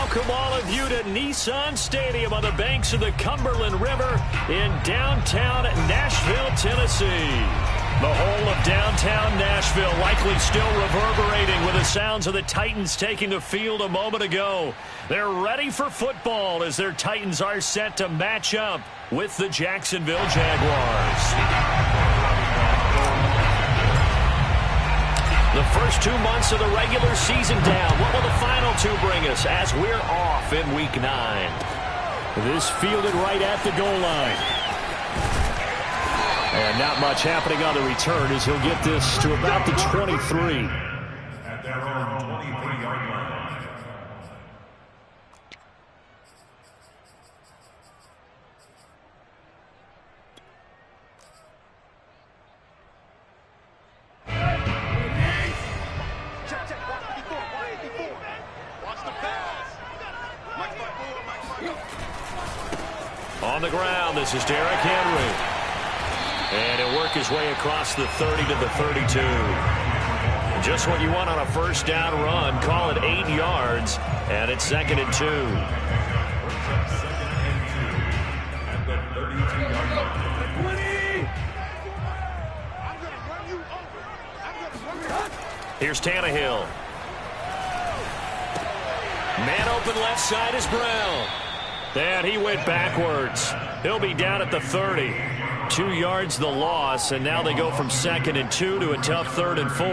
welcome all of you to Nissan Stadium on the banks of the Cumberland River in downtown Nashville, Tennessee. The whole of downtown Nashville likely still reverberating with the sounds of the Titans taking the field a moment ago. They're ready for football as their Titans are set to match up with the Jacksonville Jaguars. The first 2 months of the regular season down. What will the final two bring us as we're off in Week 9? This fielded right at the goal line. And not much happening on the return as he'll get this to about the 23. At their own 23-yard line. On the ground, this is Derrick Henry. And he'll work his way across the 30 to the 32. Just what you want on a first down run. Call it 8 yards, and it's 2nd and 2. Here's Tannehill. Man open left side is Brown. And he went backwards. He'll be down at the 30. 2 yards the loss, and now they go from 2nd and 2 to a tough 3rd and 4.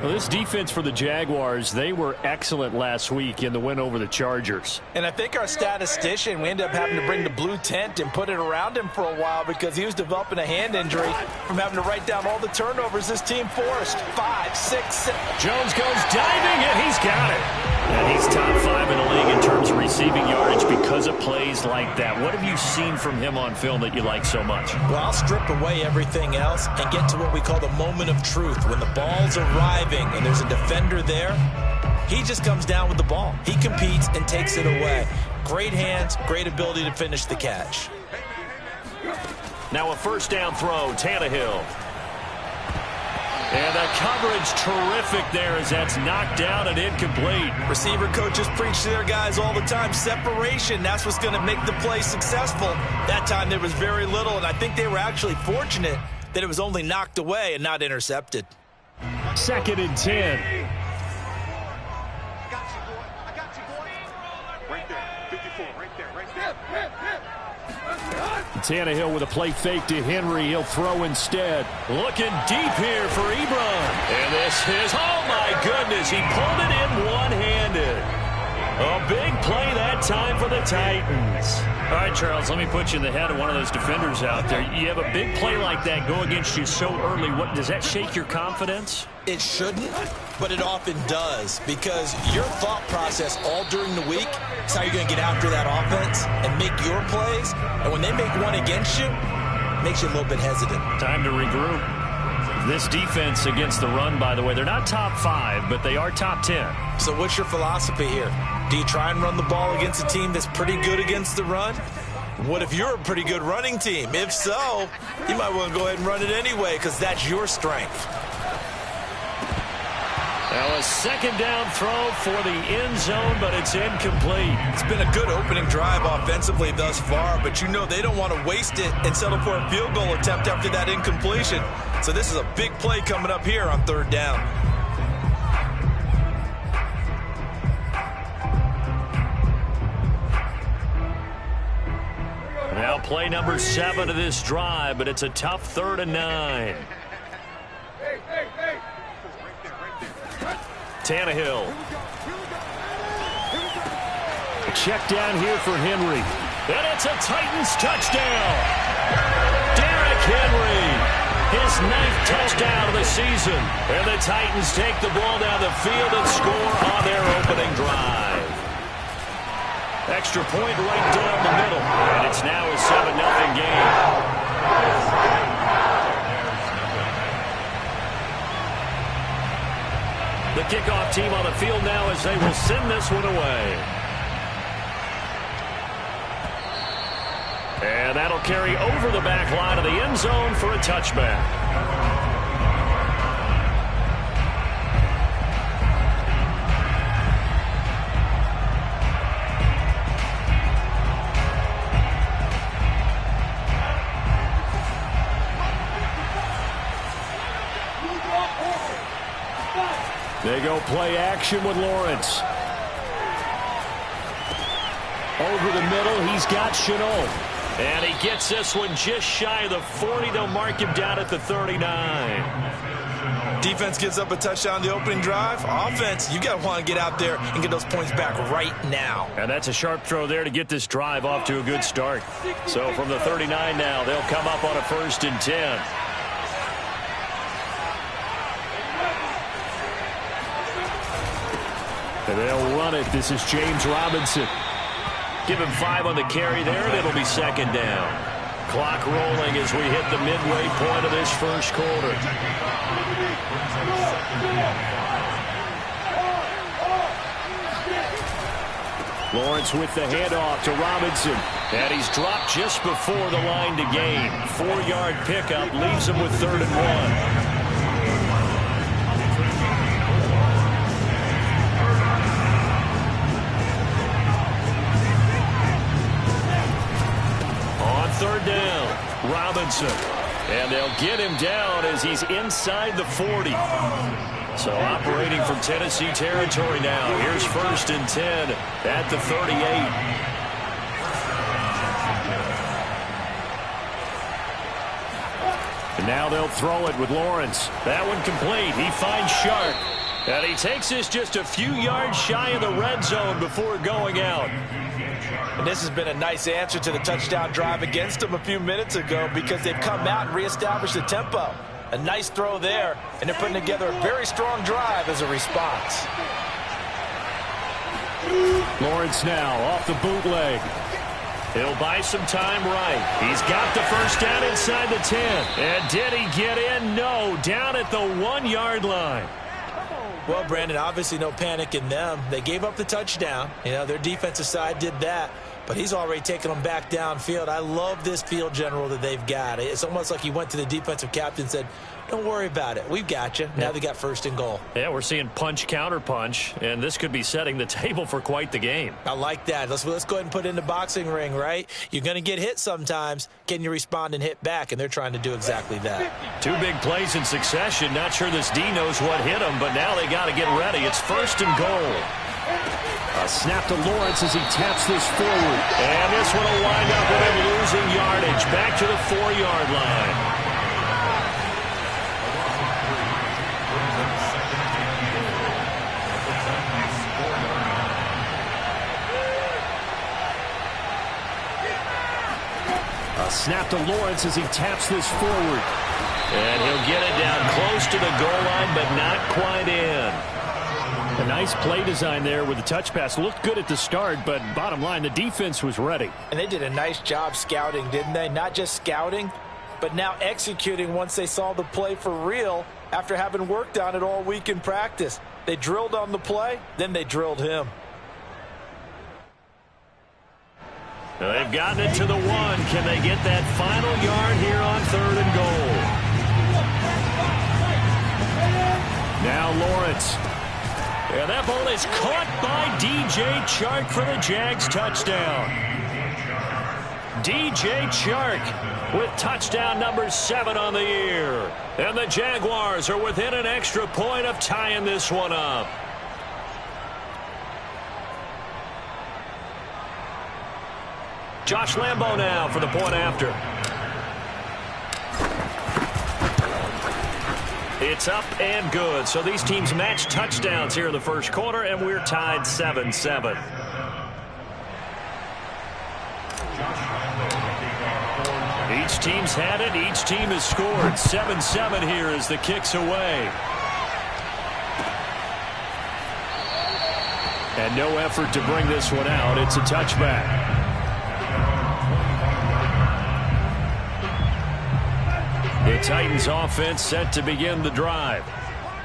Well, this defense for the Jaguars, they were excellent last week in the win over the Chargers. And I think our statistician, we ended up having to bring the blue tent and put it around him for a while because he was developing a hand injury from having to write down all the turnovers this team forced. 5, 6, 7. Jones goes diving, and he's got it. And he's top 5 in the league in terms of receiving yardage because of plays like that. What have you seen from him on film that you like so much? Well, I'll strip away everything else and get to what we call the moment of truth. When the ball's arriving and there's a defender there, he just comes down with the ball. He competes and takes it away. Great hands, great ability to finish the catch. Now a first down throw, Tannehill. And the coverage terrific there as that's knocked down and incomplete. Receiver coaches preach to their guys all the time. Separation, that's what's going to make the play successful. That time there was very little, and I think they were actually fortunate that it was only knocked away and not intercepted. 2nd and 10. Tannehill with a play fake to Henry. He'll throw instead. Looking deep here for Ebron. And this is, oh my goodness, he pulled it in one-handed. A big play that time for the Titans. All right, Charles, let me put you in the head of one of those defenders out there. You have a big play like that go against you so early. What does that shake your confidence? It shouldn't, but it often does because your thought process all during the week is how you're going to get after that offense and make your plays. And when they make one against you, it makes you a little bit hesitant. Time to regroup. This defense against the run, by the way, they're not top 5, but they are top 10. So what's your philosophy here? Do you try and run the ball against a team that's pretty good against the run? What if you're a pretty good running team? If so, you might want to go ahead and run it anyway because that's your strength. Now a second down throw for the end zone, but it's incomplete. It's been a good opening drive offensively thus far, but you know they don't want to waste it and settle for a field goal attempt after that incompletion. So this is a big play coming up here on 3rd down. Now play number 7 of this drive, but it's a tough 3rd and 9. Tannehill. Check down here for Henry. And it's a Titans touchdown. Derrick Henry. His 9th touchdown of the season. And the Titans take the ball down the field and score on their opening drive. Extra point right down the middle. And it's now a 7-0 game. The kickoff team on the field now as they will send this one away. And that'll carry over the back line of the end zone for a touchback. They go play action with Lawrence. Over the middle, he's got Chenault. And he gets this one just shy of the 40. They'll mark him down at the 39. Defense gives up a touchdown the opening drive. Offense, you got to want to get out there and get those points back right now. And that's a sharp throw there to get this drive off to a good start. So from the 39 now, they'll come up on a 1st and 10. And they'll run it. This is James Robinson. Give him 5 on the carry there, and it'll be 2nd down. Clock rolling as we hit the midway point of this first quarter. Lawrence with the handoff to Robinson. And he's dropped just before the line to gain. 4-yard pickup leaves him with 3rd and 1. Third down, Robinson. And they'll get him down as he's inside the 40. So operating from Tennessee territory now. Here's 1st and 10 at the 38. And now they'll throw it with Lawrence. That one complete. He finds Sharp. And he takes this just a few yards shy of the red zone before going out. And this has been a nice answer to the touchdown drive against them a few minutes ago because they've come out and reestablished the tempo. A nice throw there, and they're putting together a very strong drive as a response. Lawrence now off the bootleg. He'll buy some time right. He's got the first down inside the 10. And did he get in? No, down at the 1-yard line. Well, Brandon, obviously no panic in them. They gave up the touchdown. You know, their defensive side did that. But he's already taken them back downfield. I love this field general that they've got. It's almost like he went to the defensive captain and said, don't worry about it. We've got you. Now they got 1st and goal. Yeah, we're seeing punch, counter punch, and this could be setting the table for quite the game. I like that. Let's go ahead and put it in the boxing ring, right? You're going to get hit sometimes. Can you respond and hit back? And they're trying to do exactly that. 2 big plays in succession. Not sure this D knows what hit him, but now they got to get ready. It's 1st and goal. A snap to Lawrence as he taps this forward. And this one will wind up with him losing yardage. Back to the 4-yard line. A snap to Lawrence as he taps this forward. And he'll get it down close to the goal line, but not quite in. A nice play design there with the touch pass. Looked good at the start, but bottom line, the defense was ready. And they did a nice job scouting, didn't they? Not just scouting, but now executing once they saw the play for real after having worked on it all week in practice. They drilled on the play, then they drilled him. They've gotten it to the 1. Can they get that final yard here on 3rd and goal? Now Lawrence. And that ball is caught by DJ Chark for the Jags touchdown. DJ Chark with touchdown number 7 on the year. And the Jaguars are within an extra point of tying this one up. Josh Lambo now for the point after. It's up and good. So these teams match touchdowns here in the first quarter, and we're tied 7-7. Each team's had it. Each team has scored. 7-7 here as the kick's away. And no effort to bring this one out. It's a touchback. The Titans offense set to begin the drive.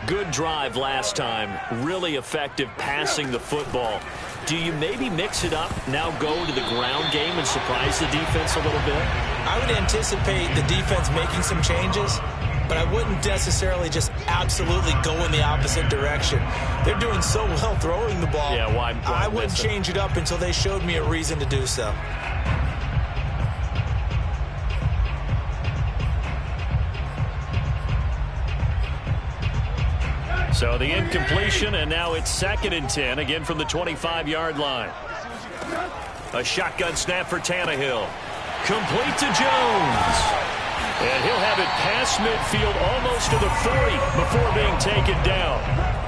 Good drive last time. Really effective passing the football. Do you maybe mix it up, now go to the ground game and surprise the defense a little bit? I would anticipate the defense making some changes, but I wouldn't necessarily just absolutely go in the opposite direction. They're doing so well throwing the ball. Yeah, why I wouldn't change it up until they showed me a reason to do so. So the incompletion, and now it's 2nd and 10, again from the 25-yard line. A shotgun snap for Tannehill. Complete to Jones. And he'll have it past midfield almost to the 40 before being taken down.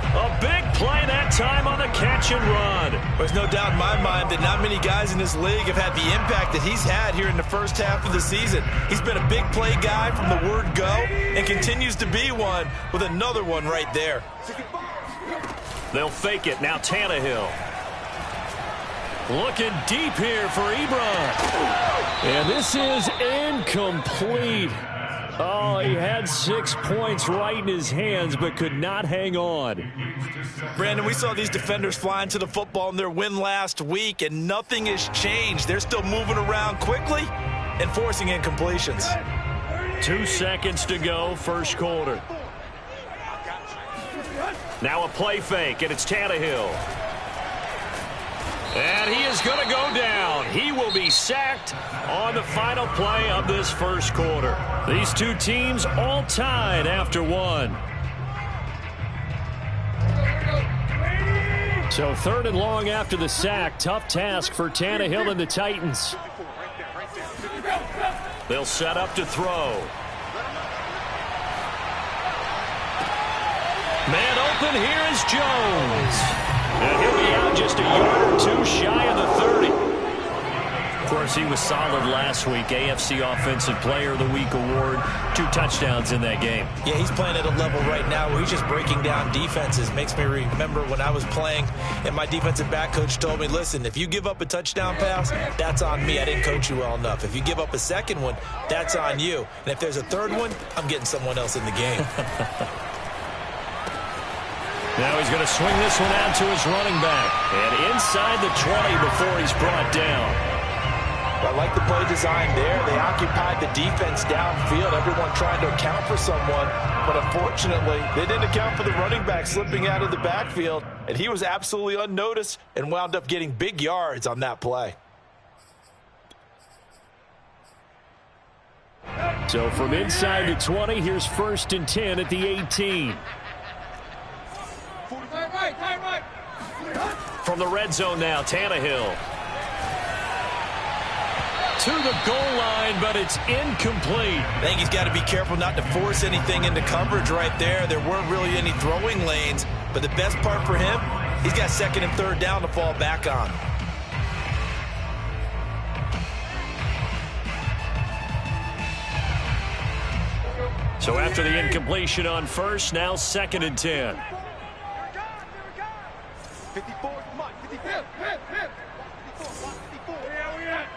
A big play that time on the catch and run. There's no doubt in my mind that not many guys in this league have had the impact that he's had here in the first half of the season. He's been a big play guy from the word go and continues to be one with another one right there. They'll fake it. Now Tannehill. Looking deep here for Ebron. And this is incomplete. Oh, he had 6 points right in his hands, but could not hang on. Brandon, we saw these defenders flying to the football in their win last week, and nothing has changed. They're still moving around quickly and forcing incompletions. 2 seconds to go, first quarter. Now a play fake, and it's Tannehill. And he is going to go down. He will be sacked on the final play of this first quarter. These two teams all tied after one. So 3rd and long after the sack. Tough task for Tannehill and the Titans. They'll set up to throw. Man open, here is Jones. And he'll be out just a yard or 2 shy of the 30. Of course, he was solid last week. AFC Offensive Player of the Week award. 2 touchdowns in that game. Yeah, he's playing at a level right now where he's just breaking down defenses. Makes me remember when I was playing and my defensive back coach told me, listen, if you give up a touchdown pass, that's on me. I didn't coach you well enough. If you give up a second one, that's on you. And if there's a third one, I'm getting someone else in the game. Now he's going to swing this one out to his running back. And inside the 20 before he's brought down. I like the play design there. They occupied the defense downfield, everyone trying to account for someone. But unfortunately, they didn't account for the running back slipping out of the backfield. And he was absolutely unnoticed and wound up getting big yards on that play. So from inside the 20, here's 1st and 10 at the 18. From the red zone now, Tannehill. To the goal line, but it's incomplete. I think he's got to be careful not to force anything into coverage right there. There weren't really any throwing lanes, but the best part for him, he's got 2nd and 3rd down to fall back on. So after the incompletion on 1st, now 2nd and 10. 54, come on, 54. Hip. 54, 54. Yeah, we at.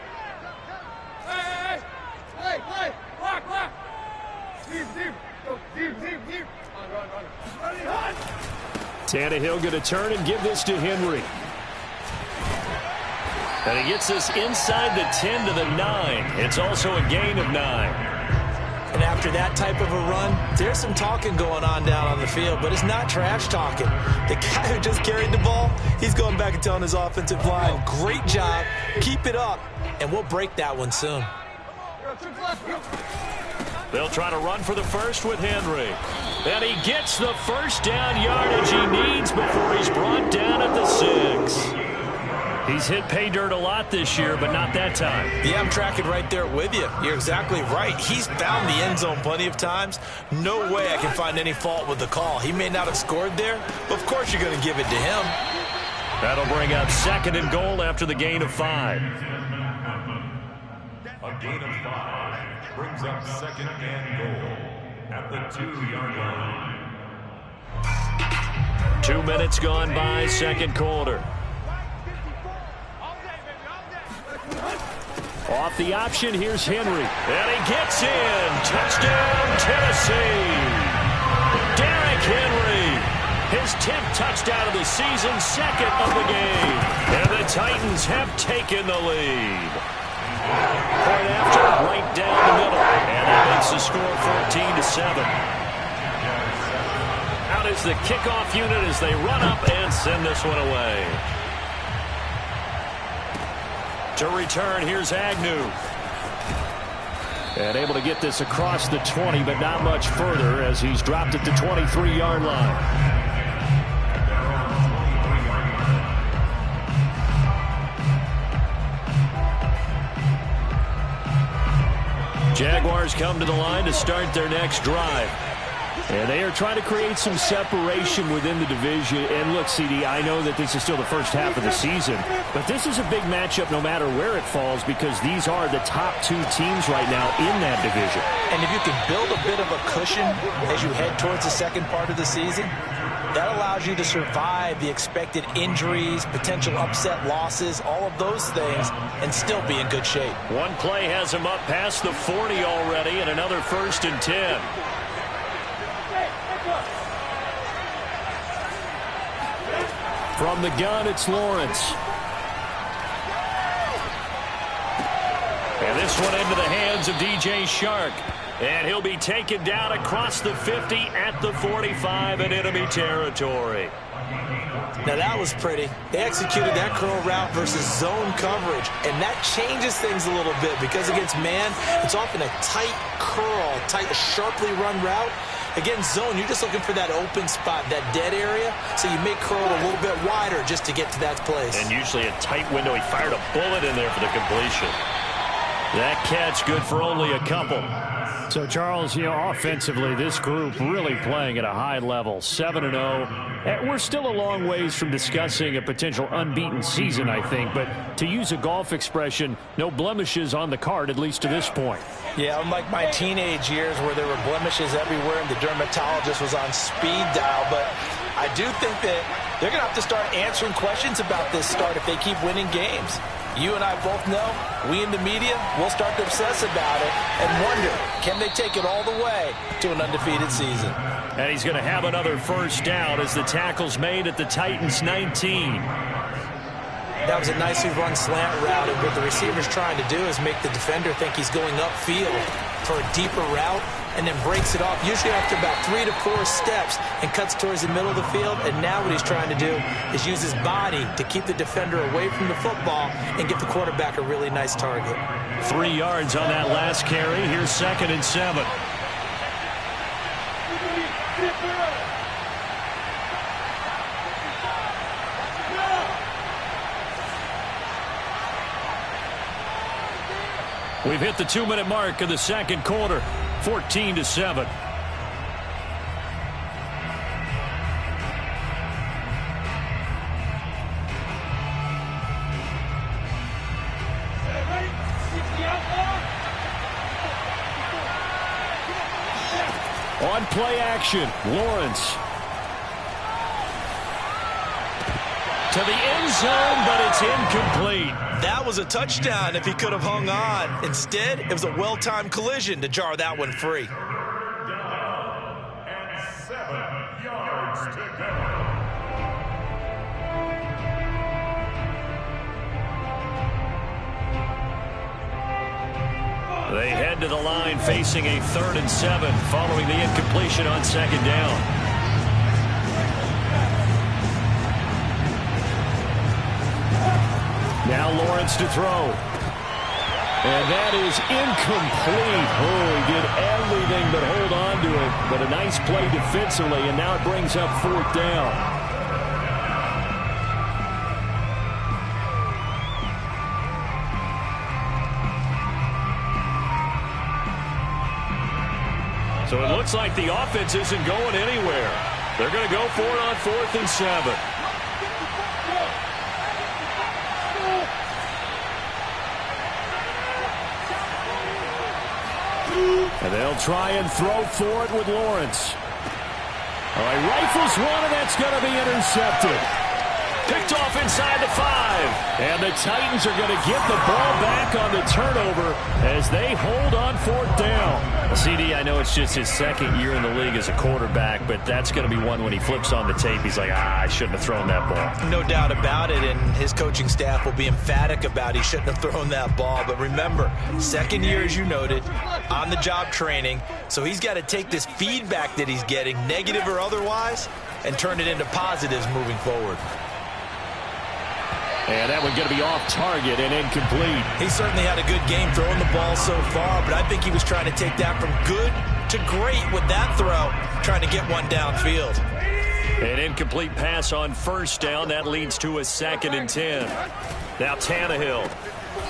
Hey, play. Block. Deep. Go deep. Run. Tannehill going to turn and give this to Henry. And he gets this inside the 10 to the 9. It's also a gain of 9. And after that type of a run, there's some talking going on down on the field, but it's not trash talking. The guy who just carried the ball, he's going back and telling his offensive line, great job, keep it up, and we'll break that one soon. They'll try to run for the first with Henry. And he gets the first down yardage he needs before he's brought down at the 6. He's hit pay dirt a lot this year, but not that time. Yeah, I'm tracking right there with you. You're exactly right. He's found the end zone plenty of times. No way I can find any fault with the call. He may not have scored there, but of course you're going to give it to him. That'll bring up 2nd and goal after the gain of 5. A gain of 5 brings up 2nd and goal at the 2-yard line. 2 minutes gone by, 2nd quarter. Off the option, here's Henry. And he gets in. Touchdown, Tennessee. Derrick Henry. His 10th touchdown of the season, 2nd of the game. And the Titans have taken the lead. Point after, right down the middle. And that makes the score 14-7. Out is the kickoff unit as they run up and send this one away. To return, here's Agnew. And able to get this across the 20, but not much further as he's dropped at the 23-yard line. Jaguars come to the line to start their next drive. And they are trying to create some separation within the division. And look, CD, I know that this is still the first half of the season, but this is a big matchup no matter where it falls because these are the top two teams right now in that division. And if you can build a bit of a cushion as you head towards the second part of the season, that allows you to survive the expected injuries, potential upset losses, all of those things, and still be in good shape. One play has him up past the 40 already, and another 1st and 10. From the gun, it's Lawrence. And this one into the hands of DJ Shark. And he'll be taken down across the 50 at the 45 in enemy territory. Now that was pretty. They executed that curl route versus zone coverage, and that changes things a little bit because against man, it's often a tight curl, sharply run route. Against zone, you're just looking for that open spot, that dead area, so you make curl a little bit wider just to get to that place. And usually a tight window. He fired a bullet in there for the completion. That catch good for only a couple. So, Charles, offensively, this group really playing at a high level, 7-0. We're still a long ways from discussing a potential unbeaten season, I think. But to use a golf expression, no blemishes on the card, at least to this point. Yeah, unlike my teenage years where there were blemishes everywhere and the dermatologist was on speed dial. But I do think that they're going to have to start answering questions about this start if they keep winning games. You and I both know, we in the media, will start to obsess about it and wonder, can they take it all the way to an undefeated season? And he's going to have another 1st down as the tackle's made at the Titans' 19. That was a nicely run slant route, and what the receiver's trying to do is make the defender think he's going upfield for a deeper route and then breaks it off, usually after about 3 to 4 steps, and cuts towards the middle of the field. And now what he's trying to do is use his body to keep the defender away from the football and give the quarterback a really nice target. 3 yards on that last carry. Here's 2nd and 7. We've hit the 2-minute mark of the second quarter, 14-7. On play action, Lawrence. To the end zone, but it's incomplete. That was a touchdown if he could have hung on. Instead, it was a well-timed collision to jar that one free. 3rd down and 7 yards to go. They head to the line facing a 3rd and 7 following the incompletion on 2nd down. Now Lawrence to throw. And that is incomplete. Oh, he did everything but hold on to it. But a nice play defensively, and now it brings up 4th down. So it looks like the offense isn't going anywhere. They're going to go for it on 4th and 7. And they'll try and throw for it with Lawrence. All right, rifles one, and that's going to be intercepted. Picked off inside the 5. And the Titans are going to get the ball back on the turnover as they hold on 4th down. Well, CD, I know it's just his 2nd year in the league as a quarterback, but that's going to be one when he flips on the tape. He's like, I shouldn't have thrown that ball. No doubt about it, and his coaching staff will be emphatic about he shouldn't have thrown that ball. But remember, 2nd year, as you noted, on-the-job training, so he's got to take this feedback that he's getting, negative or otherwise, and turn it into positives moving forward. And that one's going to be off target and incomplete. He certainly had a good game throwing the ball so far, but I think he was trying to take that from good to great with that throw, trying to get one downfield. An incomplete pass on 1st down. That leads to a 2nd and 10. Now Tannehill.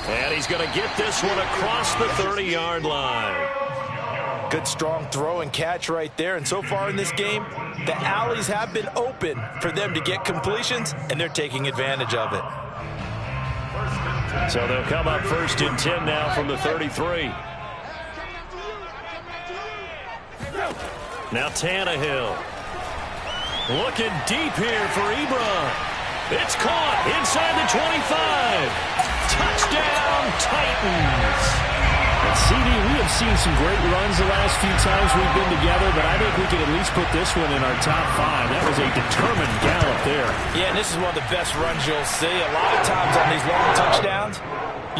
And he's going to get this one across the 30-yard line. Good, strong throw and catch right there. And so far in this game, the alleys have been open for them to get completions, and they're taking advantage of it. So they'll come up 1st and 10 now from the 33. Now Tannehill. Looking deep here for Ebron. It's caught inside the 25. Touchdown, Titans. And CD, we have seen some great runs the last few times we've been together, but I think we can at least put this one in our top 5. That was a determined gallop there. Yeah, and this is one of the best runs you'll see. A lot of times on these long touchdowns,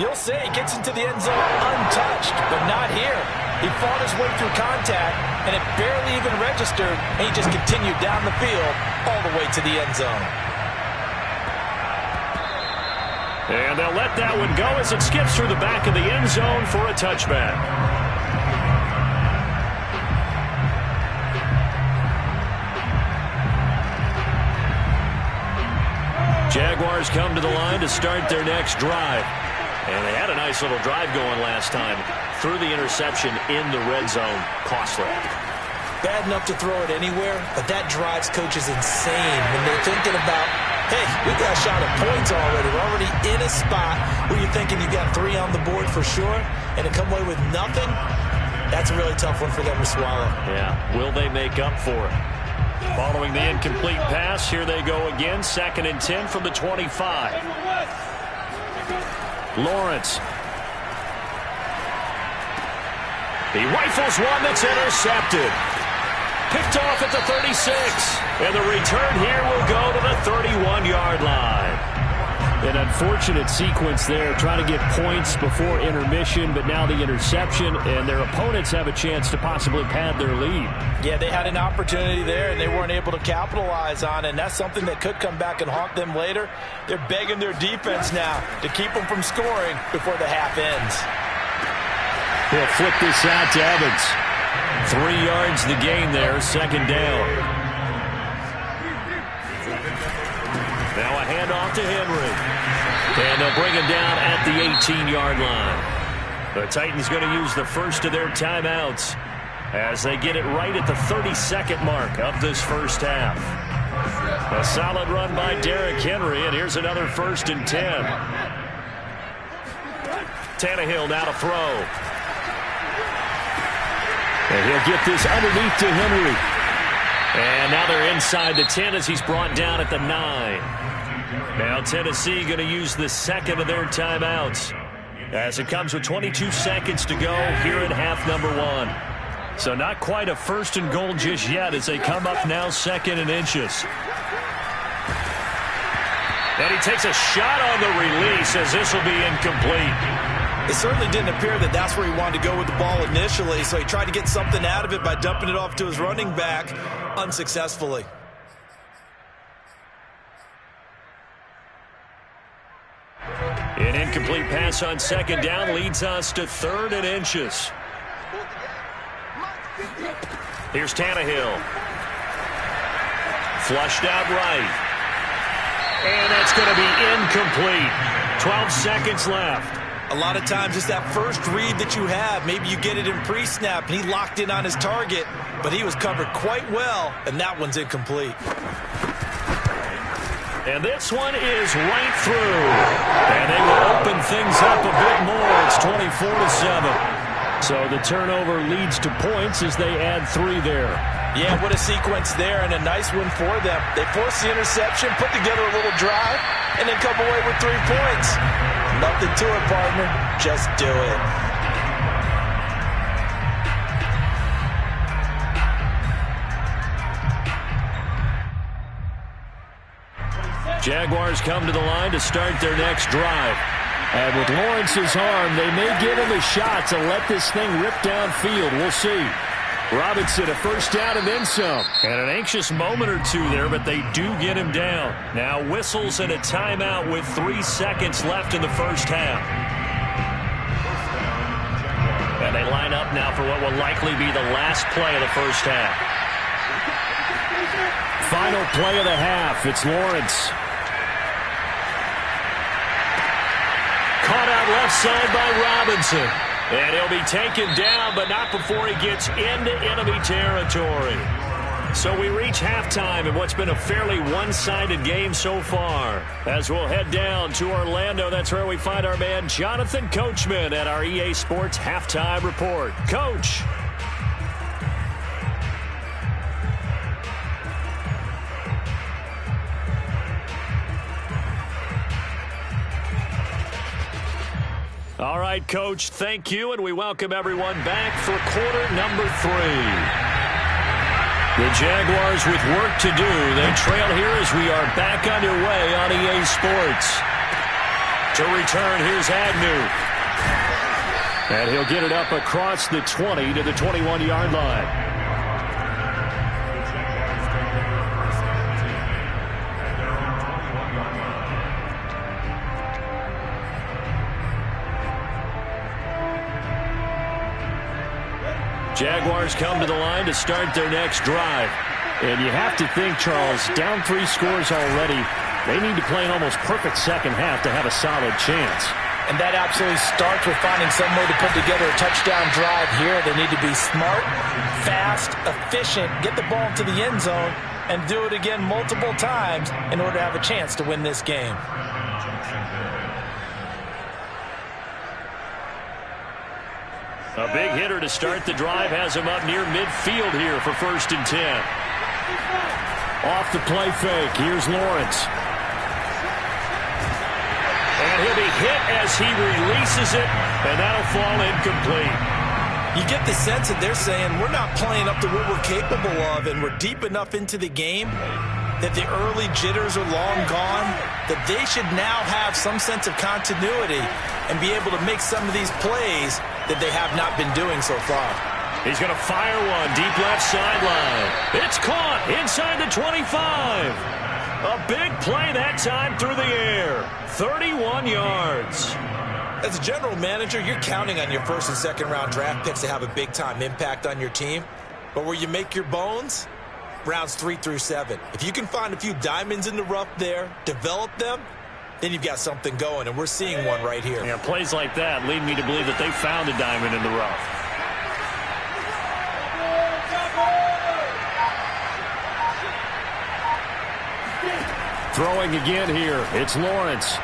you'll see he gets into the end zone untouched, but not here. He fought his way through contact, and it barely even registered, and he just continued down the field all the way to the end zone. And they'll let that one go as it skips through the back of the end zone for a touchback. Jaguars come to the line to start their next drive. And they had a nice little drive going last time. Threw the interception in the red zone. Costly. Bad enough to throw it anywhere, but that drives coaches insane when they're thinking about, hey, we got a shot at points already. We're already in a spot where you're thinking you got 3 on the board for sure, and to come away with nothing, that's a really tough one for them to swallow. Yeah, will they make up for it? Following the incomplete pass, here they go again. 2nd and 10 from the 25. Lawrence. He rifles one that's intercepted. Picked off at the 36. And the return here will go to the 31-yard line. An unfortunate sequence there, trying to get points before intermission, but now the interception, and their opponents have a chance to possibly pad their lead. Yeah, they had an opportunity there, and they weren't able to capitalize on it, and that's something that could come back and haunt them later. They're begging their defense now to keep them from scoring before the half ends. He'll flip this out to Evans. 3 yards the gain there, 2nd down. Now a handoff to Henry. And they'll bring him down at the 18-yard line. The Titans going to use the first of their timeouts as they get it right at the 32nd mark of this first half. A solid run by Derrick Henry, and here's another 1st and 10. Tannehill now to throw. And he'll get this underneath to Henry. And now they're inside the 10 as he's brought down at the 9. Now Tennessee going to use the second of their timeouts as it comes with 22 seconds to go here in half number 1. So not quite a 1st and goal just yet as they come up now 2nd and inches. And he takes a shot on the release as this will be incomplete. It certainly didn't appear that that's where he wanted to go with the ball initially, so he tried to get something out of it by dumping it off to his running back unsuccessfully. An incomplete pass on 2nd down leads us to 3rd and inches. Here's Tannehill. Flushed out right. And that's going to be incomplete. 12 seconds left. A lot of times it's that first read that you have. Maybe you get it in pre-snap, and he locked in on his target, but he was covered quite well, and that one's incomplete. And this one is right through. And they will open things up a bit more. It's 24-7. So the turnover leads to points as they add 3 there. Yeah, what a sequence there, and a nice one for them. They force the interception, put together a little drive, and then come away with 3 points. Nothing to it, partner. Just do it. Jaguars come to the line to start their next drive. And with Lawrence's arm, they may give him a shot to let this thing rip downfield. We'll see. Robinson, a 1st down and then some. And an anxious moment or two there, but they do get him down. Now whistles and a timeout with 3 seconds left in the first half. And they line up now for what will likely be the last play of the first half. Final play of the half. It's Lawrence. Caught out left side by Robinson. And he'll be taken down, but not before he gets into enemy territory. So we reach halftime in what's been a fairly one-sided game so far. As we'll head down to Orlando, that's where we find our man Jonathan Coachman at our EA Sports Halftime Report. Coach. All right, Coach, thank you, and we welcome everyone back for quarter number 3. The Jaguars with work to do. They trail here as we are back underway on EA Sports. To return, here's Agnew. And he'll get it up across the 20 to the 21-yard line. Jaguars come to the line to start their next drive. And you have to think, Charles, down 3 scores already. They need to play an almost perfect second half to have a solid chance. And that absolutely starts with finding some way to put together a touchdown drive here. They need to be smart, fast, efficient, get the ball into the end zone, and do it again multiple times in order to have a chance to win this game. A big hitter to start the drive has him up near midfield here for 1st and 10. Off the play fake. Here's Lawrence. And he'll be hit as he releases it, and that'll fall incomplete. You get the sense that they're saying we're not playing up to what we're capable of, and we're deep enough into the game that the early jitters are long gone, that they should now have some sense of continuity and be able to make some of these plays that they have not been doing so far. He's going to fire one deep left sideline. It's caught inside the 25. A big play that time through the air. 31 yards. As a general manager, you're counting on your 1st and 2nd round draft picks to have a big-time impact on your team. But where you make your bones, rounds 3 through 7. If you can find a few diamonds in the rough there, develop them, then you've got something going, and we're seeing one right here. Yeah, plays like that lead me to believe that they found a diamond in the rough. Throwing again here. It's Lawrence.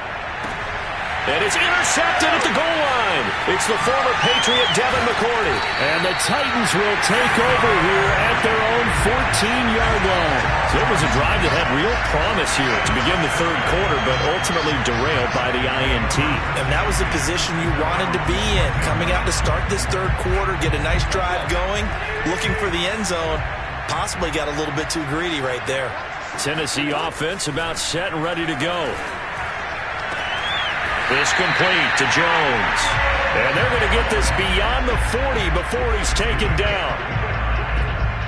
And it's intercepted at the goal line. It's the former Patriot Devin McCourty. And the Titans will take over here at their own 14-yard line. So it was a drive that had real promise here to begin the 3rd quarter, but ultimately derailed by the INT. And that was the position you wanted to be in. Coming out to start this 3rd quarter, get a nice drive going, looking for the end zone. Possibly got a little bit too greedy right there. Tennessee offense about set and ready to go. It's complete to Jones. And they're going to get this beyond the 40 before he's taken down.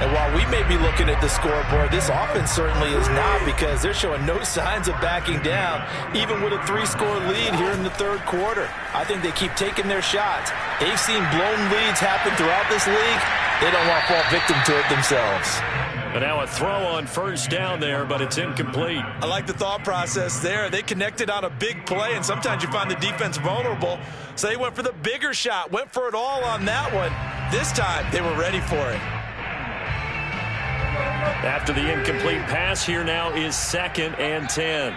And while we may be looking at the scoreboard, this offense certainly is not, because they're showing no signs of backing down, even with a 3-score lead here in the 3rd quarter. I think they keep taking their shots. They've seen blown leads happen throughout this league. They don't want to fall victim to it themselves. But now a throw on 1st down there, but it's incomplete. I like the thought process there. They connected on a big play, and sometimes you find the defense vulnerable. So they went for the bigger shot, went for it all on that one. This time, they were ready for it. After the incomplete pass, here now is 2nd and 10.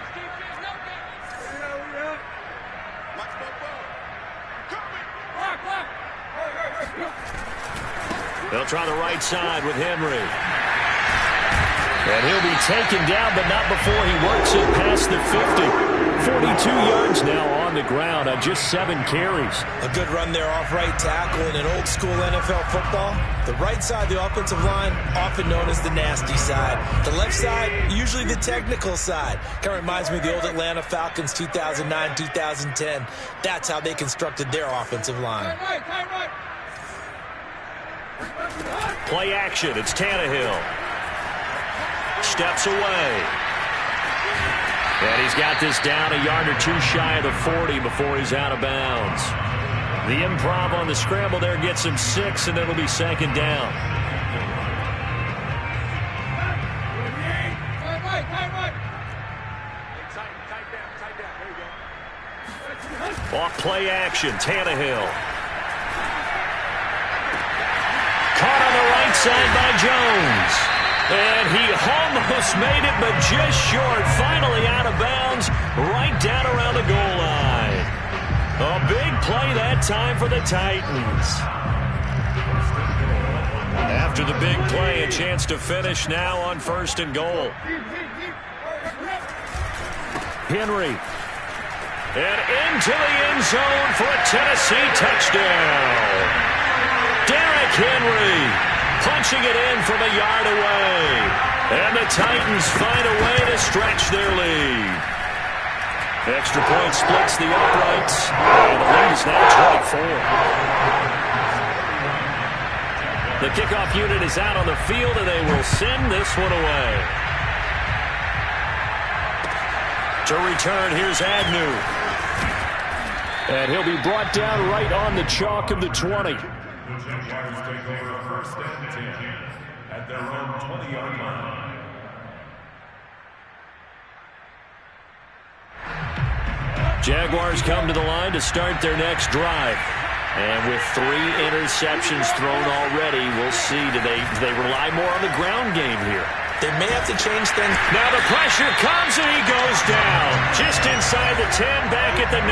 They'll try the right side with Henry. And he'll be taken down, but not before he works it past the 50. 42 yards now on the ground on just 7 carries. A good run there off right tackle in an old-school NFL football. The right side of the offensive line, often known as the nasty side. The left side, usually the technical side. Kind of reminds me of the old Atlanta Falcons 2009, 2010. That's how they constructed their offensive line. Play action. It's Tannehill. Steps away. And he's got this down a yard or two shy of the 40 before he's out of bounds. The improv on the scramble there gets him 6, and it'll be 2nd down. Off play action. Tannehill. Caught on the right side by Jones. And he almost made it, but just short. Finally out of bounds, right down around the goal line. A big play that time for the Titans. After the big play, a chance to finish now on 1st and goal. Henry. And into the end zone for a Tennessee touchdown. Derrick Henry punching it in from a yard away. And the Titans find a way to stretch their lead. Extra point splits the uprights. And the lead is now 24. The kickoff unit is out on the field, and they will send this one away. To return, here's Agnew. And he'll be brought down right on the chalk of the 20. The Jaguars take over 1st and 10 at their own 20-yard line. Jaguars come to the line to start their next drive. And with 3 interceptions thrown already, we'll see. Do they rely more on the ground game here? They may have to change things. Now the pressure comes, and he goes down. Just inside the 10, back at the 9.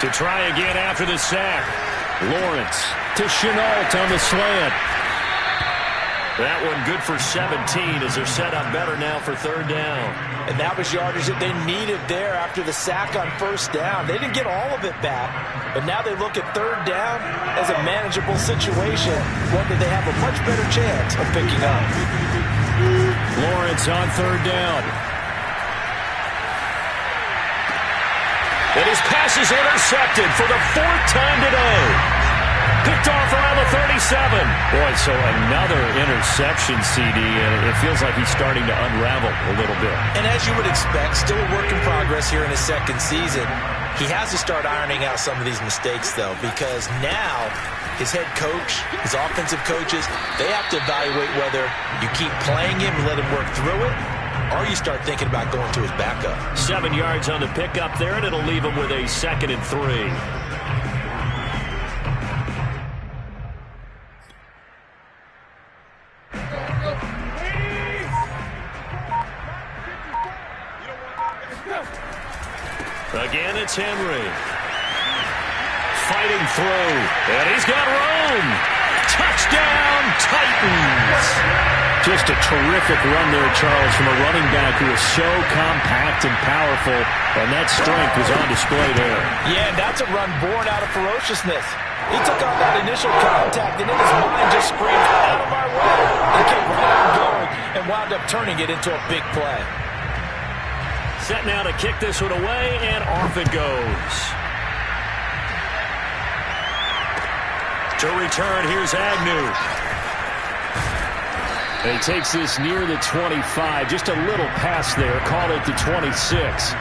To try again after the sack. Lawrence to Chenault on the slant. That one good for 17 as they're set up better now for 3rd down. And that was yardage that they needed there after the sack on 1st down. They didn't get all of it back, but now they look at 3rd down as a manageable situation, one that they have a much better chance of picking up. Lawrence on 3rd down. And his pass is intercepted for the 4th time today. Picked off around the 37. Boy, so another interception, CD, and it feels like he's starting to unravel a little bit. And as you would expect, still a work in progress here in his 2nd season. He has to start ironing out some of these mistakes, though, because now his head coach, his offensive coaches, they have to evaluate whether you keep playing him and let him work through it, or you start thinking about going to his backup. 7 yards on the pickup there, and it'll leave him with a 2nd and 3. Again, it's Henry. Fighting through. And he's got room. Touchdown, Titans. Just a terrific run there, Charles, from a running back who is so compact and powerful, and that strength was on display there. Yeah, and that's a run born out of ferociousness. He took on that initial contact, and in his mind just screamed, out of my way. He kept right on going and wound up turning it into a big play. Set now to kick this one away, and off it goes. To return, here's Agnew. He takes this near the 25. Just a little pass there. Call it the 26.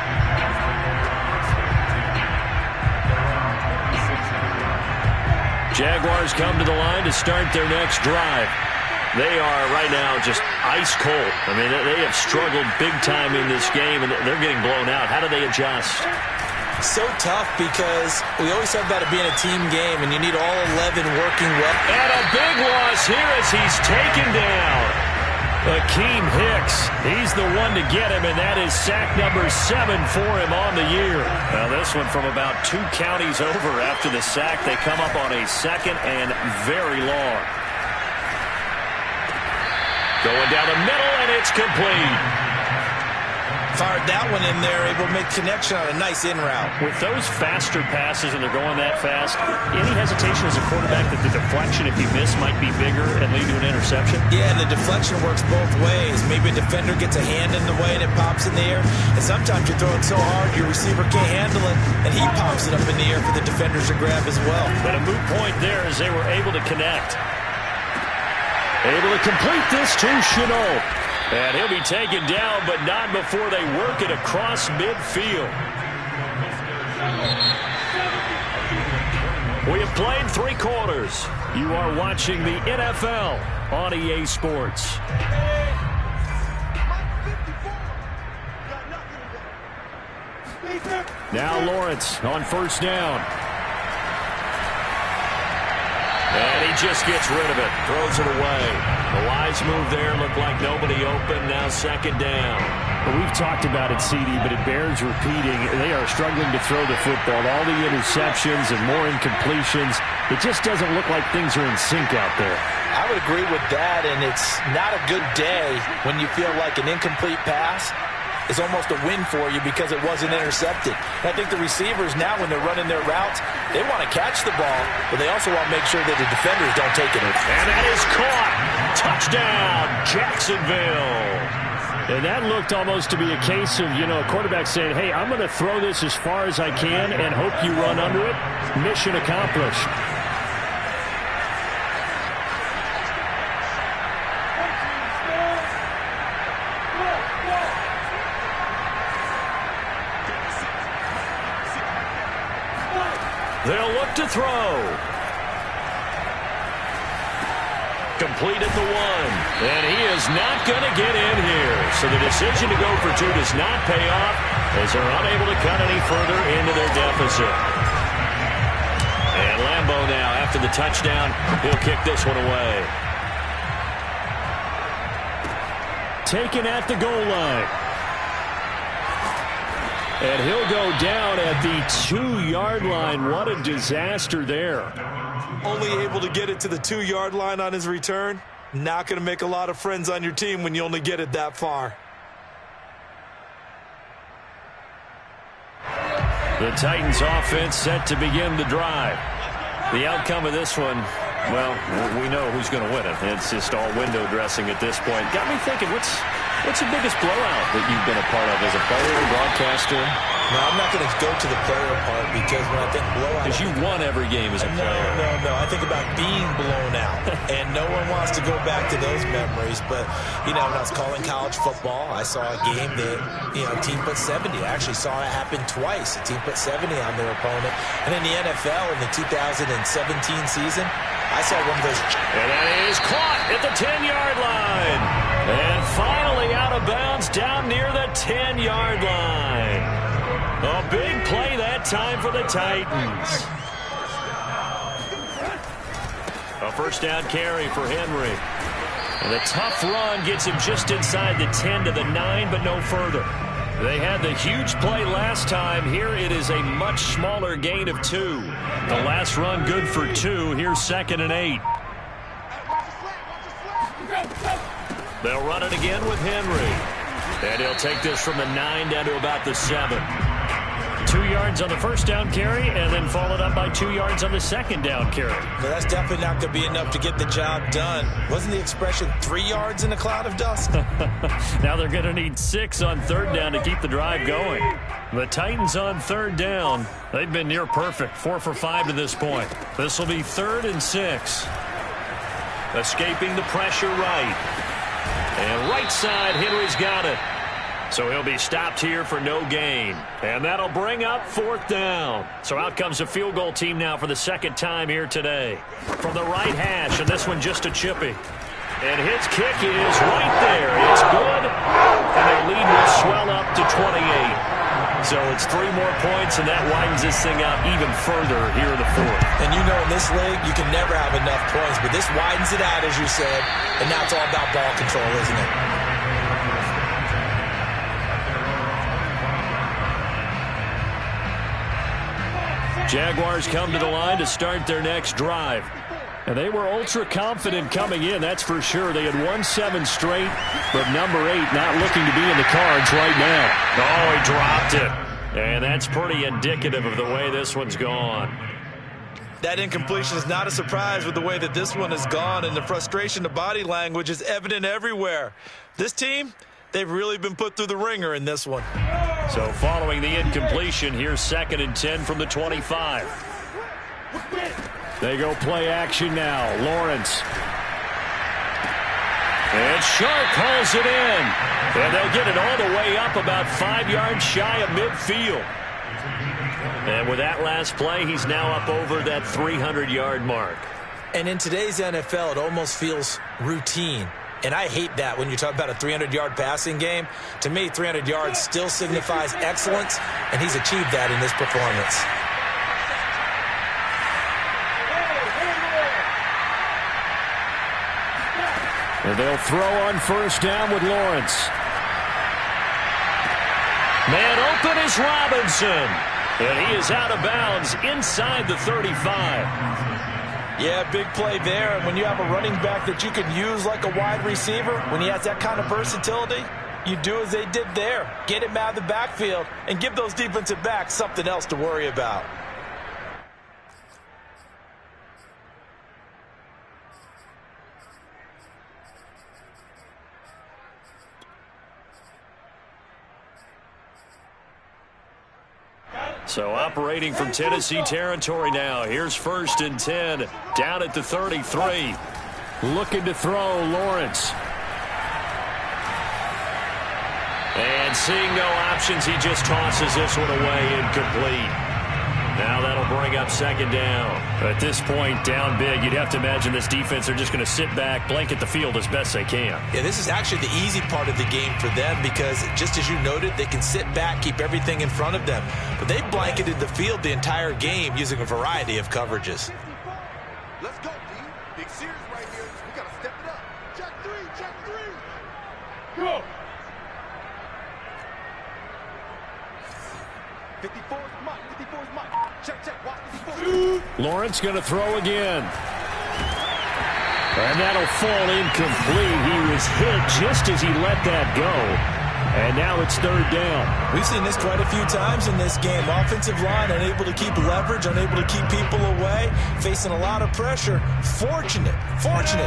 Jaguars come to the line to start their next drive. They are right now just ice cold. I mean, they have struggled big time in this game, and they're getting blown out. How do they adjust? So tough because we always talk about it being a team game, and you need all 11 working well. And a big loss here as he's taken down. Akeem Hicks, he's the one to get him, and that is sack number 7 for him on the year. Now this one from about 2 counties over after the sack. They come up on a 2nd and very long. Going down the middle, and it's complete. Fired that one in there, able to make connection on a nice in route. With those faster passes and they're going that fast, any hesitation as a quarterback that the deflection, if you miss, might be bigger and lead to an interception? Yeah, and the deflection works both ways. Maybe a defender gets a hand in the way and it pops in the air. And sometimes you throw it so hard your receiver can't handle it, and he pops it up in the air for the defenders to grab as well. But a moot point there as they were able to connect. Able to complete this to Chenault. And he'll be taken down, but not before they work it across midfield. We have played 3 quarters. You are watching the NFL on EA Sports. Now Lawrence on first down. And he just gets rid of it, throws it away. The wise move there, looked like nobody open, now second down. Well, we've talked about it, CD, but it bears repeating. They are struggling to throw the football. All the interceptions and more incompletions. It just doesn't look like things are in sync out there. I would agree with that, and it's not a good day when you feel like an incomplete pass is almost a win for you because it wasn't intercepted. And I think the receivers now, when they're running their routes, they want to catch the ball, but they also want to make sure that the defenders don't take it. And that is caught. Touchdown, Jacksonville. And that looked almost to be a case of, a quarterback saying, hey, I'm going to throw this as far as I can and hope you run under it. Mission accomplished. They'll look to throw. Complete at the 1. And he is not going to get in here. So the decision to go for 2 does not pay off as they're unable to cut any further into their deficit. And Lambeau now, after the touchdown, he'll kick this one away. Taken at the goal line. And he'll go down at the 2-yard line. What a disaster there. Only able to get it to the 2-yard line on his return. Not going to make a lot of friends on your team when you only get it that far. The Titans offense set to begin the drive. The outcome of this one, well, we know who's going to win it. It's just all window dressing at this point. Got me thinking, what's the biggest blowout that you've been a part of as a player or broadcaster? No, I'm not going to go to the player part because when I think blowout... Because you won every game as a player. No. I think about being blown out. And no one wants to go back to those memories. But, when I was calling college football, I saw a game that, a team put 70. I actually saw it happen twice. A team put 70 on their opponent. And in the NFL, in the 2017 season, I saw one of those... And that is caught at the 10-yard line. And finally out of bounds down near the 10-yard line. A big play that time for the Titans. A first down carry for Henry. And a tough run gets him just inside the 10 to the 9, but no further. They had the huge play last time. Here it is a much smaller gain of 2. The last run good for 2. Here's 2nd and 8. They'll run it again with Henry. And he'll take this from the 9 down to about the 7. 2 yards on the first down carry, and then followed up by 2 yards on the second down carry. No, that's definitely not going to be enough to get the job done. Wasn't the expression 3 yards in a cloud of dust? Now they're going to need 6 on third down to keep the drive going. The Titans on third down, they've been near perfect, 4 for 5 to this point. This will be 3rd and 6. Escaping the pressure right. And right side, Henry's got it. So he'll be stopped here for no gain. And that'll bring up 4th down. So out comes the field goal team now for the second time here today. From the right hash, and this one just a chippy. And his kick is right there. It's good. And their lead will swell up to 28. So it's 3 more points, and that widens this thing out even further here in the 4th. And in this league, you can never have enough points. But this widens it out, as you said. And now it's all about ball control, isn't it? Jaguars come to the line to start their next drive. And they were ultra confident coming in, that's for sure. They had won 7 straight, but number 8 not looking to be in the cards right now. Oh, he dropped it. And that's pretty indicative of the way this one's gone. That incompletion is not a surprise with the way that this one has gone, and the frustration, the body language is evident everywhere. This team, they've really been put through the ringer in this one. So following the incompletion, here's 2nd and 10 from the 25. They go play action now. Lawrence. And Sharp hauls it in. And they'll get it all the way up about 5 yards shy of midfield. And with that last play, he's now up over that 300-yard mark. And in today's NFL, it almost feels routine. And I hate that when you talk about a 300-yard passing game. To me, 300 yards still signifies excellence, and he's achieved that in this performance. And they'll throw on first down with Lawrence. Man open is Robinson. And he is out of bounds inside the 35. Yeah, big play there. And when you have a running back that you can use like a wide receiver, when he has that kind of versatility, you do as they did there. Get him out of the backfield and give those defensive backs something else to worry about. So operating from Tennessee territory now. Here's 1st and 10 down at the 33. Looking to throw, Lawrence. And seeing no options, he just tosses this one away, incomplete. Now that'll bring up 2nd down. At this point, down big, you'd have to imagine this defense are just going to sit back, blanket the field as best they can. Yeah, this is actually the easy part of the game for them because, just as you noted, they can sit back, keep everything in front of them. But they've blanketed the field the entire game using a variety of coverages. Let's go, D. Big series right here. We got to step it up. Check 3, check 3. Go. 54 is Mike. 54 is Mike. Check, check. Watch 54. Lawrence going to throw again. And that'll fall incomplete. He was hit just as he let that go. And now it's 3rd down. We've seen this quite a few times in this game. Offensive line unable to keep leverage, unable to keep people away, facing a lot of pressure. Fortunate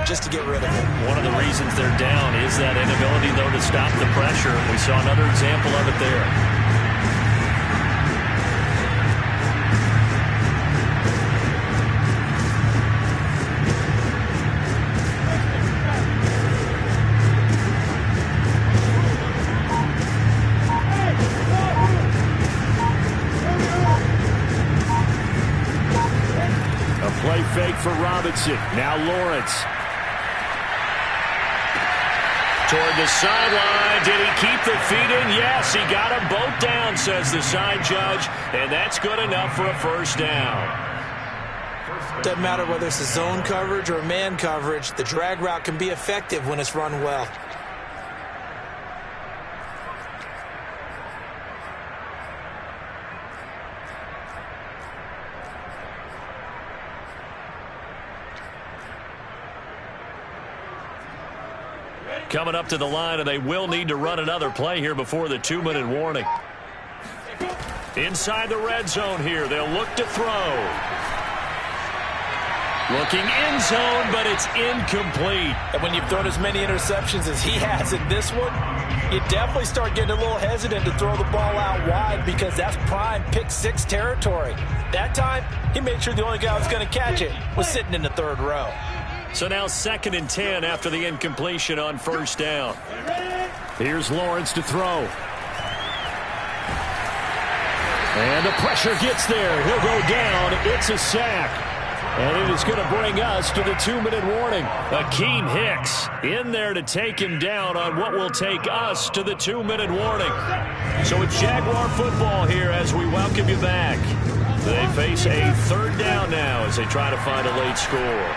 just to get rid of it. One of the reasons they're down is that inability, though, to stop the pressure. We saw another example of it there. Fake for Robinson. Now Lawrence. Toward the sideline. Did he keep the feet in? Yes, he got them both down, says the side judge. And that's good enough for a 1st down. Doesn't matter whether it's a zone coverage or a man coverage. The drag route can be effective when it's run well. Coming up to the line, and they will need to run another play here before the 2-minute warning. Inside the red zone here, they'll look to throw. Looking end zone, but it's incomplete. And when you've thrown as many interceptions as he has in this one, you definitely start getting a little hesitant to throw the ball out wide because that's prime pick 6 territory. That time, he made sure the only guy who was going to catch it was sitting in the 3rd row. So now 2nd and 10 after the incompletion on 1st down. Here's Lawrence to throw. And the pressure gets there. He'll go down. It's a sack. And it is going to bring us to the 2-minute warning. Akeem Hicks in there to take him down on what will take us to the 2-minute warning. So it's Jaguar football here as we welcome you back. They face a 3rd down now as they try to find a late score.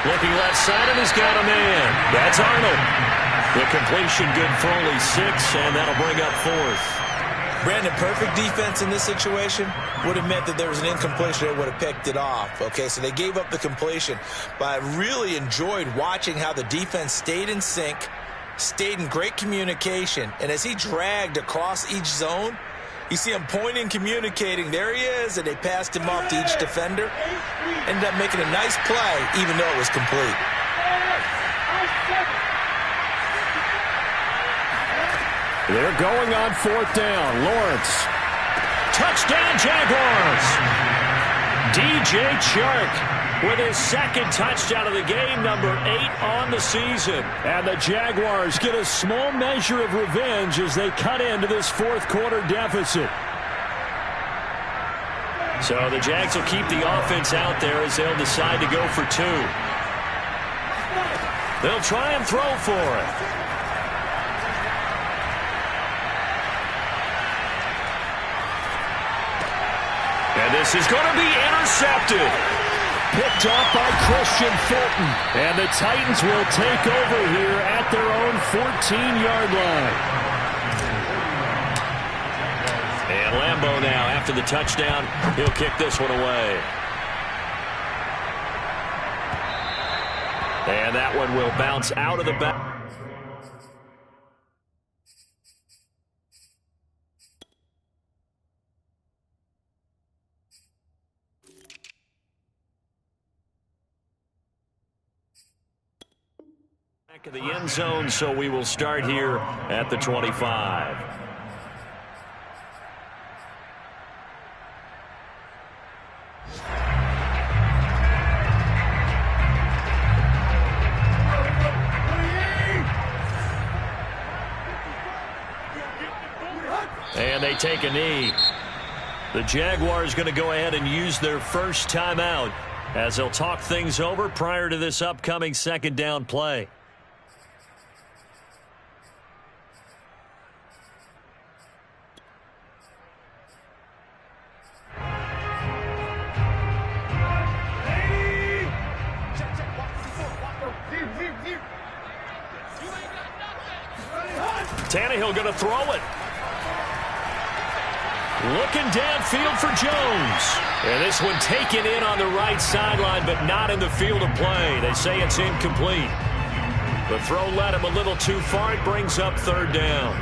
Looking left side, and he's got a man. That's Arnold. The completion good for only 6, and that'll bring up 4th. Brandon, perfect defense in this situation would have meant that there was an incompletion. They would have picked it off. Okay, so they gave up the completion. But I really enjoyed watching how the defense stayed in sync, stayed in great communication. And as he dragged across each zone, you see him pointing, communicating. There he is, and they passed him off to each defender. Ended up making a nice play, even though it was complete. They're going on 4th down. Lawrence. Touchdown, Jaguars. DJ Chark with his 2nd touchdown of the game, number 8 on the season. And the Jaguars get a small measure of revenge as they cut into this 4th quarter deficit. So the Jags will keep the offense out there as they'll decide to go for 2. They'll try and throw for it. And this is going to be intercepted. Picked off by Christian Fulton. And the Titans will take over here at their own 14-yard line. And Lambeau now, after the touchdown, he'll kick this one away. And that one will bounce out of the back. Back of the end zone, so we will start here at the 25. And they take a knee. The Jaguars going to go ahead and use their first timeout as they'll talk things over prior to this upcoming second down play. Tannehill going to throw it. Looking downfield for Jones. And this one taken in on the right sideline, but not in the field of play. They say it's incomplete. The throw led him a little too far. It brings up third down.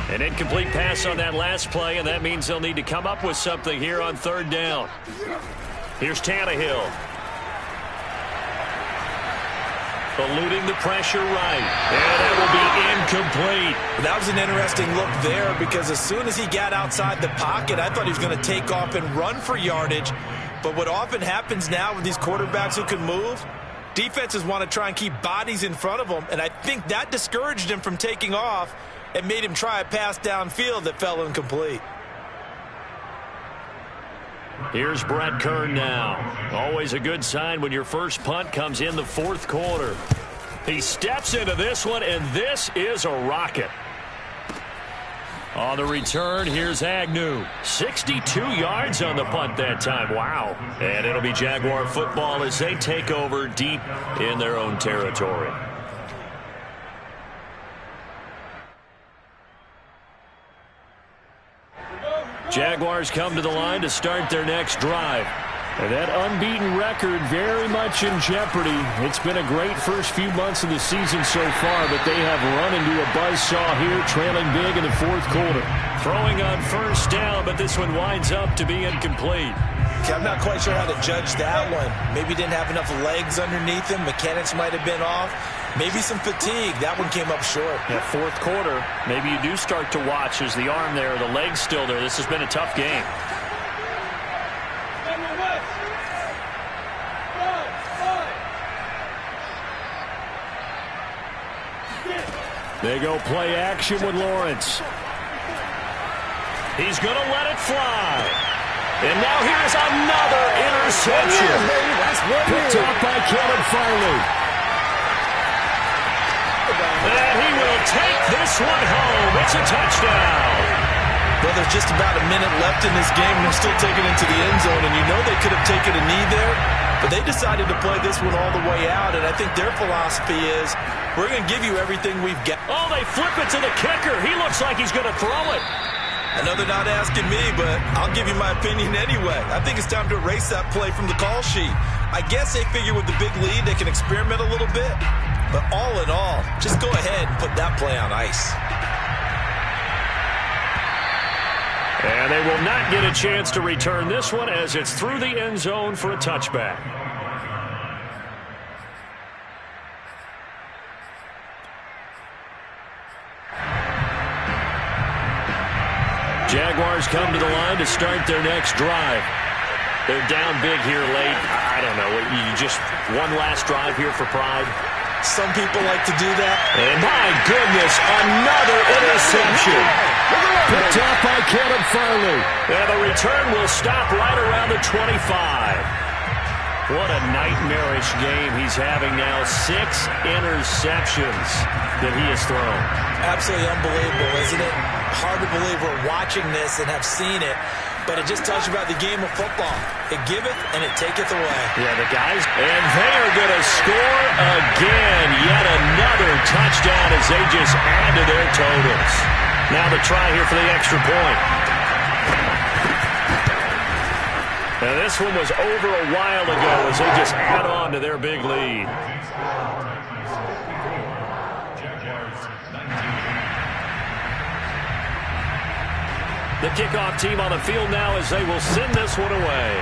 An incomplete pass on that last play, and that means they'll need to come up with something here on third down. Here's Tannehill. Eluding the pressure right. And that will be incomplete. That was an interesting look there because as soon as he got outside the pocket, I thought he was going to take off and run for yardage. But what often happens now with these quarterbacks who can move, defenses want to try and keep bodies in front of them. And I think that discouraged him from taking off and made him try a pass downfield that fell incomplete. Here's Brett Kern now. Always a good sign when your first punt comes in the fourth quarter. He steps into this one, and this is a rocket. On the return, here's Agnew. 62 yards on the punt that time. Wow. And it'll be Jaguar football as they take over deep in their own territory. Jaguars come to the line to start their next drive. And that unbeaten record very much in jeopardy. It's been a great first few months of the season so far, but they have run into a buzzsaw here, trailing big in the fourth quarter. Throwing on first down, but this one winds up to be incomplete. Okay, I'm not quite sure how to judge that one. Maybe didn't have enough legs underneath him. Mechanics might have been off. Maybe some fatigue. That one came up short. Yeah, fourth quarter, maybe you do start to watch as the arm there, the leg's still there. This has been a tough game. They go play action with Lawrence. He's going to let it fly. And now here's another interception. Picked off by Caleb Farley. And he will take this one home. It's a touchdown. Well, there's just about a minute left in this game, and they're still taking it into the end zone. And you know they could have taken a knee there, but they decided to play this one all the way out. And I think their philosophy is, we're going to give you everything we've got. Oh, they flip it to the kicker. He looks like he's going to throw it. I know they're not asking me, but I'll give you my opinion anyway. I think it's time to erase that play from the call sheet. I guess they figure with the big lead, they can experiment a little bit. But all in all, just go ahead and put that play on ice. And they will not get a chance to return this one as it's through the end zone for a touchback. Jaguars come to the line to start their next drive. They're down big here late. I don't know. You just one last drive here for pride. Some people like to do that. And my goodness, another interception. Picked off by Caleb Farley. And the return will stop right around the 25. What a nightmarish game he's having now. 6 interceptions that he has thrown. Absolutely unbelievable, isn't it? Hard to believe we're watching this and have seen it, but it just tells you about the game of football. It giveth and it taketh away. Yeah, the guys, and they are going to score again. Yet another touchdown as they just add to their totals. Now the try here for the extra point. And this one was over a while ago as they just add on to their big lead. The kickoff team on the field now as they will send this one away.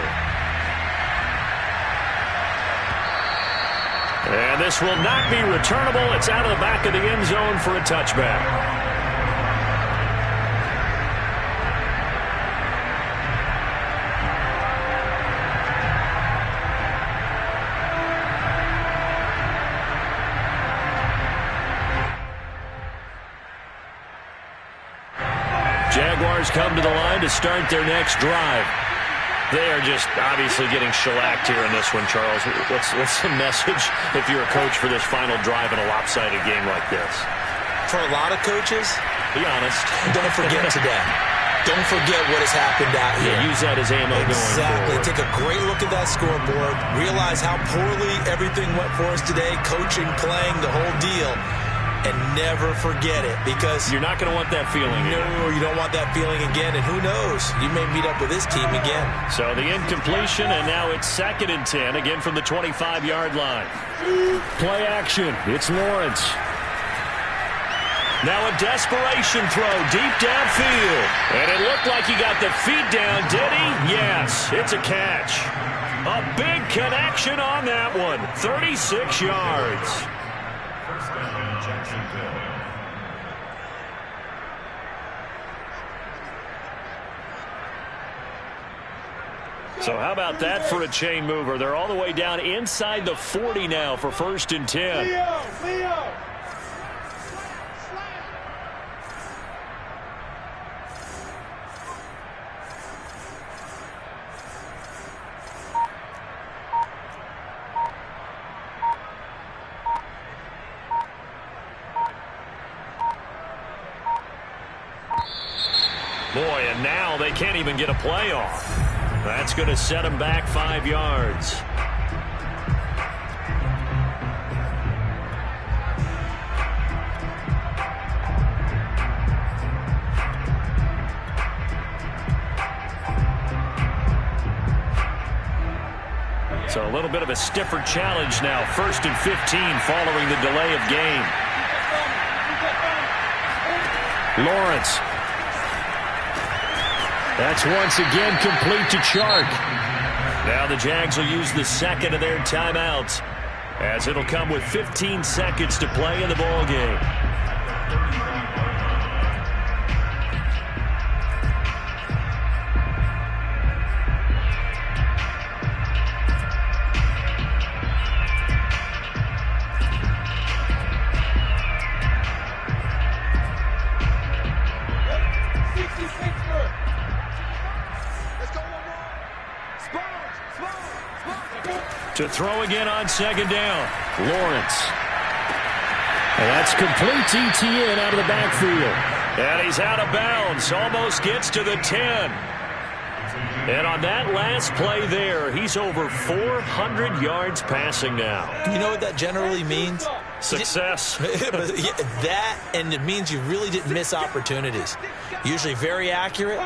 And this will not be returnable. It's out of the back of the end zone for a touchback. Jaguars come to the line to start their next drive. They are just obviously getting shellacked here in this one, Charles. What's the message if you're a coach for this final drive in a lopsided game like this? For a lot of coaches, be honest, don't forget today. Don't forget what has happened out here. Yeah, use that as ammo going forward. Exactly. Take a great look at that scoreboard. Realize how poorly everything went for us today. Coaching, playing, the whole deal. And never forget it, because you're not going to want that feeling. No, you don't want that feeling again. And who knows? You may meet up with this team again. So the incompletion, and now it's 2nd and 10, again from the 25-yard line. Play action. It's Lawrence. Now a desperation throw deep downfield. And it looked like he got the feet down, did he? Yes, it's a catch. A big connection on that one. 36 yards. So how about that for a chain mover? They're all the way down inside the 40 now for 1st and 10. Leo. Boy, and now they can't even get a play off. That's going to set them back 5 yards. So a little bit of a stiffer challenge now. 1st and 15 following the delay of game. Lawrence. That's once again complete to Chark. Now the Jags will use the 2nd of their timeouts, as it'll come with 15 seconds to play in the ball game. To throw again on 2nd down. Lawrence. And that's complete to ETN out of the backfield. And he's out of bounds. Almost gets to the 10. And on that last play there, he's over 400 yards passing now. You know what that generally means? Success. That, and it means you really didn't miss opportunities. Usually very accurate.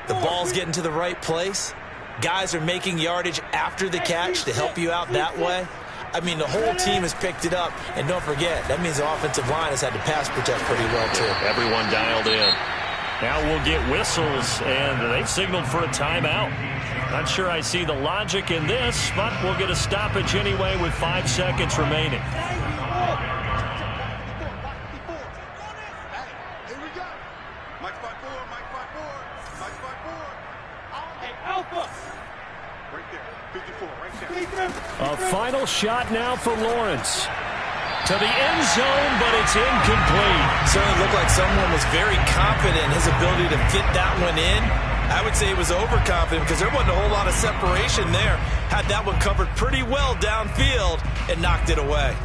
The ball's getting to the right place. Guys are making yardage after the catch to help you out that way. I mean, the whole team has picked it up. And don't forget, that means the offensive line has had to pass protect pretty well, too. Everyone dialed in. Now we'll get whistles, and they've signaled for a timeout. Not sure I see the logic in this, but we'll get a stoppage anyway with 5 seconds remaining. A final shot now for Lawrence. to the end zone, but it's incomplete. Certainly looked like someone was very confident in his ability to fit that one in. I would say he was overconfident because there wasn't a whole lot of separation there. Had that one covered pretty well downfield and knocked it away.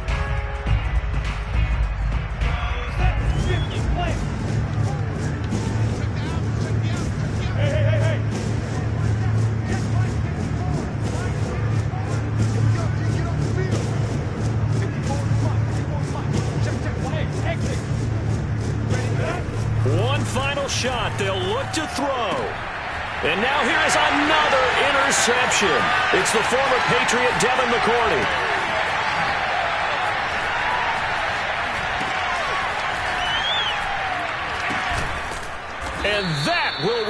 One final shot. They'll look to throw. And now here is another interception. It's the former Patriot Devin McCourty. And that will